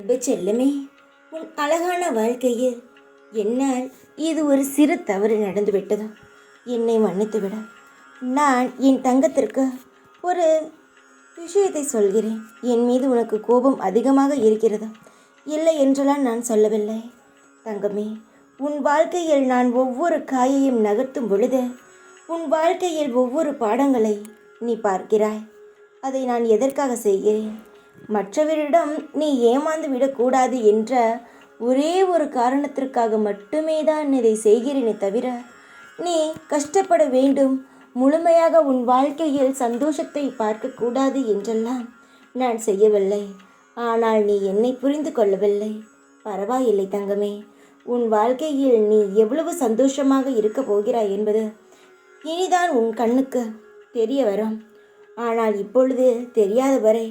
அன்பு செல்லமே, உன் அழகான வாழ்க்கையில் என்னால் இது ஒரு சிறு தவறு நடந்துவிட்டது. என்னை மன்னித்துவிட. நான் என் தங்கத்திற்கு ஒரு விஷயத்தை சொல்கிறேன். என் மீது உனக்கு கோபம் அதிகமாக இருக்கிறது. இல்லை என்றெல்லாம் நான் சொல்லவில்லை. தங்கமே, உன் வாழ்க்கையில் நான் ஒவ்வொரு காயையும் நகர்த்தும் பொழுது உன் வாழ்க்கையில் ஒவ்வொரு பாடங்களை நீ பார்க்கிறாய். அதை நான் எதற்காக செய்கிறேன்? மற்றவரிடம் நீ ஏமாந்து விடக்கூடாது என்ற ஒரே ஒரு காரணத்திற்காக மட்டுமே தான் இதை செய்கிறேனே தவிர, நீ கஷ்டப்பட வேண்டும், முழுமையாக உன் வாழ்க்கையில் சந்தோஷத்தை பார்க்கக்கூடாது என்றெல்லாம் நான் செய்யவில்லை. ஆனால் நீ என்னை புரிந்து கொள்ளவில்லை. பரவாயில்லை தங்கமே, உன் வாழ்க்கையில் நீ எவ்வளவு சந்தோஷமாக இருக்க போகிறாய் என்பது இனிதான் உன் கண்ணுக்கு தெரிய வரும். ஆனால் இப்பொழுது தெரியாத வரை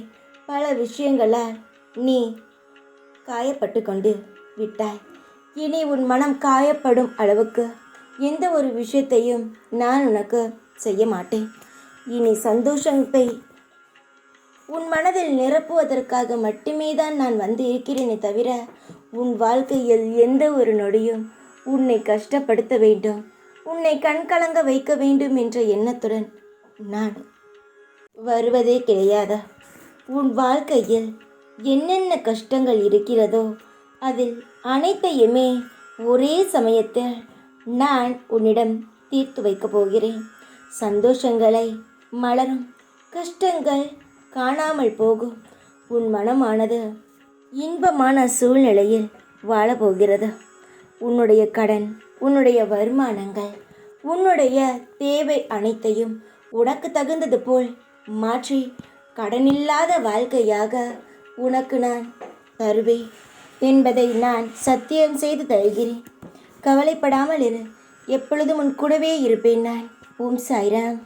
பல விஷயங்களால் நீ காயப்பட்டு கொண்டு விட்டாய். இனி உன் மனம் காயப்படும் அளவுக்கு எந்த ஒரு விஷயத்தையும் நான் உனக்கு செய்ய மாட்டேன். இனி சந்தோஷத்தை உன் மனதில் நிரப்புவதற்காக மட்டுமே தான் நான் வந்து இருக்கிறேனே தவிர, உன் வாழ்க்கையில் எந்த ஒரு நொடியும் உன்னை கஷ்டப்படுத்த வேண்டும், உன்னை கண்கலங்க வைக்க வேண்டும் என்ற எண்ணத்துடன் நான் வருவதே கிடையாது. உன் வாழ்க்கையில் என்னென்ன கஷ்டங்கள் இருக்கிறதோ அதில் அனைத்தையுமே ஒரே சமயத்தில் நான் உன்னிடம் தீர்த்து வைக்கப் போகிறேன். சந்தோஷங்களை மலரும், கஷ்டங்கள் காணாமல் போகும். உன் மனமானது இன்பமான சூழ்நிலையில் வாழப்போகிறது. உன்னுடைய கடன், உன்னுடைய வருமானங்கள், உன்னுடைய தேவை அனைத்தையும் உனக்கு தகுந்தது போல் மாற்றி கடனில்லாத வாழ்க்கையாக உனக்கு நான் தருவேன் என்பதை நான் சத்தியம் செய்து தருகிறேன். கவலைப்படாமல் இரு. எப்பொழுதும் உன் கூடவே இருப்பேன் நான். ஓம் சாய்ராம்.